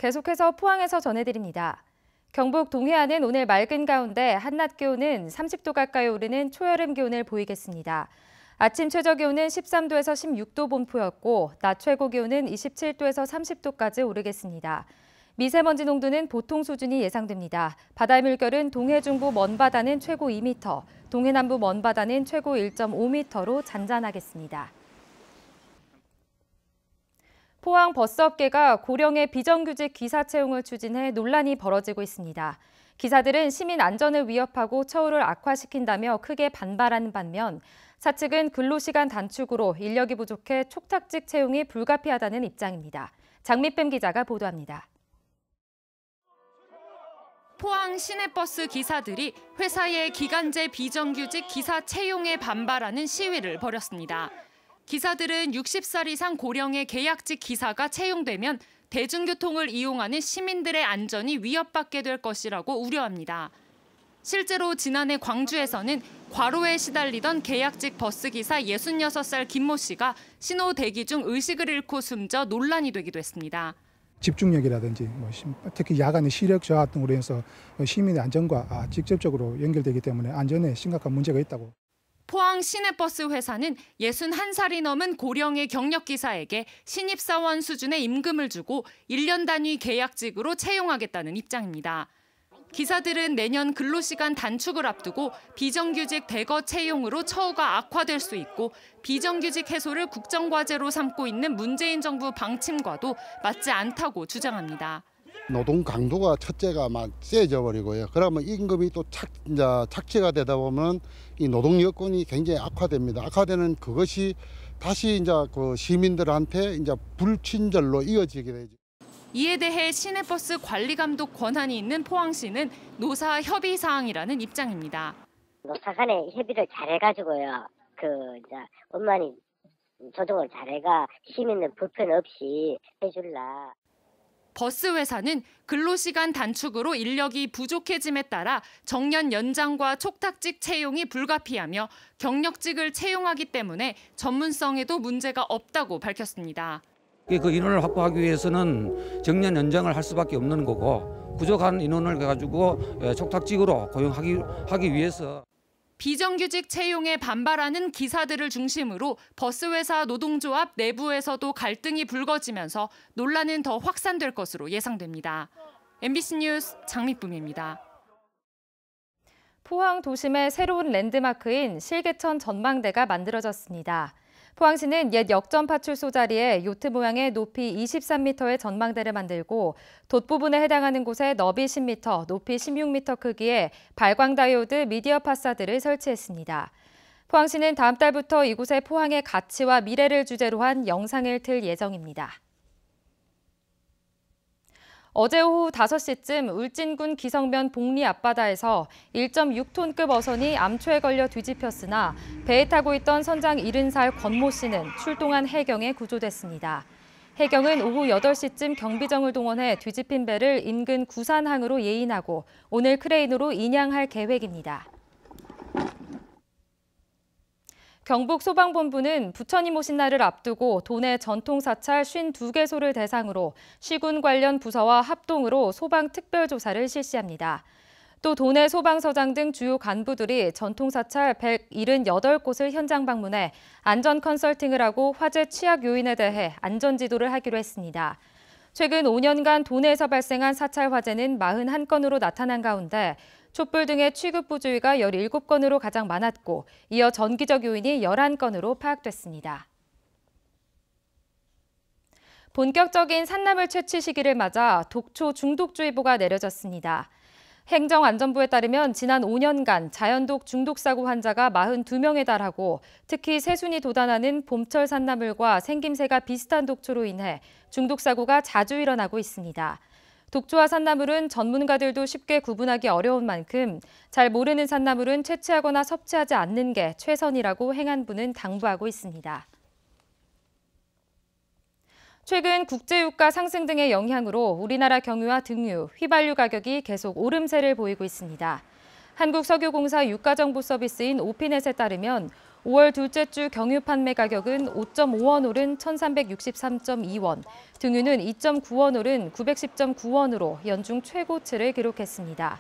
계속해서 포항에서 전해드립니다. 경북 동해안은 오늘 맑은 가운데 한낮 기온은 30도 가까이 오르는 초여름 기온을 보이겠습니다. 아침 최저 기온은 13도에서 16도 본포였고 낮 최고 기온은 27도에서 30도까지 오르겠습니다. 미세먼지 농도는 보통 수준이 예상됩니다. 바다의 물결은 동해 중부 먼바다는 최고 2m, 동해 남부 먼바다는 최고 1.5m로 잔잔하겠습니다. 포항 버스업계가 고령의 비정규직 기사 채용을 추진해 논란이 벌어지고 있습니다. 기사들은 시민 안전을 위협하고 처우를 악화시킨다며 크게 반발하는 반면 사측은 근로시간 단축으로 인력이 부족해 촉탁직 채용이 불가피하다는 입장입니다. 장미뱀 기자가 보도합니다. 포항 시내버스 기사들이 회사의 기간제 비정규직 기사 채용에 반발하는 시위를 벌였습니다. 기사들은 60살 이상 고령의 계약직 기사가 채용되면 대중교통을 이용하는 시민들의 안전이 위협받게 될 것이라고 우려합니다. 실제로 지난해 광주에서는 과로에 시달리던 계약직 버스기사 66살 김모 씨가 신호 대기 중 의식을 잃고 숨져 논란이 되기도 했습니다. 집중력이라든지 특히 야간의 시력 저하 등으로 해서 시민의 안전과 직접적으로 연결되기 때문에 안전에 심각한 문제가 있다고. 포항 시내버스 회사는 61살이 넘은 고령의 경력기사에게 신입사원 수준의 임금을 주고 1년 단위 계약직으로 채용하겠다는 입장입니다. 기사들은 내년 근로시간 단축을 앞두고 비정규직 대거 채용으로 처우가 악화될 수 있고 비정규직 해소를 국정과제로 삼고 있는 문재인 정부 방침과도 맞지 않다고 주장합니다. 노동 강도가 첫째가 막 세져 버리고요. 그러면 임금이 또 착취가 되다 보면 이 노동 여건이 굉장히 악화됩니다. 악화되는 그것이 다시 이제 그 시민들한테 이제 불친절로 이어지게 되죠. 이에 대해 시내버스 관리감독 권한이 있는 포항시는 노사 협의 사항이라는 입장입니다. 노사 간에 협의를 잘해가지고요. 원만히 조정을 잘해가 시민들 불편 없이 해줄라. 버스 회사는 근로시간 단축으로 인력이 부족해짐에 따라 정년 연장과 촉탁직 채용이 불가피하며 경력직을 채용하기 때문에 전문성에도 문제가 없다고 밝혔습니다. 그 인원을 확보하기 위해서는 정년 연장을 할 수밖에 없는 거고 부족한 인원을 가지고 촉탁직으로 고용하기 위해서. 비정규직 채용에 반발하는 기사들을 중심으로 버스회사 노동조합 내부에서도 갈등이 불거지면서 논란은 더 확산될 것으로 예상됩니다. MBC 뉴스 장미쁨입니다. 포항 도심의 새로운 랜드마크인 실개천 전망대가 만들어졌습니다. 포항시는 옛 역전 파출소 자리에 요트 모양의 높이 23m의 전망대를 만들고 돛부분에 해당하는 곳에 너비 10m, 높이 16m 크기의 발광 다이오드 미디어 파사드를 설치했습니다. 포항시는 다음 달부터 이곳에 포항의 가치와 미래를 주제로 한 영상을 틀 예정입니다. 어제 오후 5시쯤 울진군 기성면 복리 앞바다에서 1.6톤급 어선이 암초에 걸려 뒤집혔으나 배에 타고 있던 선장 70살 권모 씨는 출동한 해경에 구조됐습니다. 해경은 오후 8시쯤 경비정을 동원해 뒤집힌 배를 인근 구산항으로 예인하고 오늘 크레인으로 인양할 계획입니다. 경북소방본부는 부처님 오신 날을 앞두고 도내 전통사찰 52개소를 대상으로 시군 관련 부서와 합동으로 소방특별조사를 실시합니다. 또 도내 소방서장 등 주요 간부들이 전통사찰 178곳을 현장 방문해 안전 컨설팅을 하고 화재 취약 요인에 대해 안전지도를 하기로 했습니다. 최근 5년간 도내에서 발생한 사찰 화재는 41건으로 나타난 가운데 촛불 등의 취급 부주의가 17건으로 가장 많았고 이어 전기적 요인이 11건으로 파악됐습니다. 본격적인 산나물 채취 시기를 맞아 독초 중독주의보가 내려졌습니다. 행정안전부에 따르면 지난 5년간 자연독 중독 사고 환자가 42명에 달하고 특히 새순이 돋아나는 봄철 산나물과 생김새가 비슷한 독초로 인해 중독 사고가 자주 일어나고 있습니다. 독초와 산나물은 전문가들도 쉽게 구분하기 어려운 만큼 잘 모르는 산나물은 채취하거나 섭취하지 않는 게 최선이라고 행안부는 당부하고 있습니다. 최근 국제유가 상승 등의 영향으로 우리나라 경유와 등유, 휘발유 가격이 계속 오름세를 보이고 있습니다. 한국석유공사 유가정보 서비스인 오피넷에 따르면 5월 둘째 주 경유 판매 가격은 5.5원 오른 1,363.2원, 등유는 2.9원 오른 910.9원으로 연중 최고치를 기록했습니다.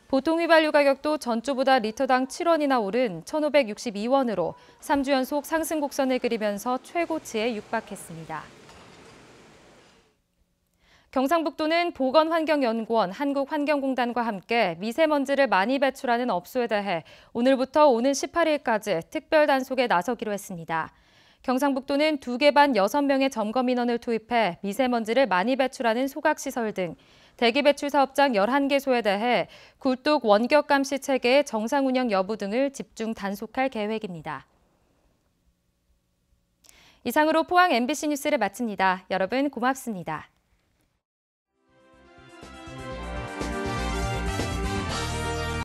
보통 휘발유 가격도 전주보다 리터당 7원이나 오른 1,562원으로 3주 연속 상승 곡선을 그리면서 최고치에 육박했습니다. 경상북도는 보건환경연구원, 한국환경공단과 함께 미세먼지를 많이 배출하는 업소에 대해 오늘부터 오는 18일까지 특별 단속에 나서기로 했습니다. 경상북도는 2개 반 6명의 점검 인원을 투입해 미세먼지를 많이 배출하는 소각시설 등 대기 배출 사업장 11개소에 대해 굴뚝 원격 감시 체계의 정상 운영 여부 등을 집중 단속할 계획입니다. 이상으로 포항 MBC 뉴스를 마칩니다. 여러분 고맙습니다.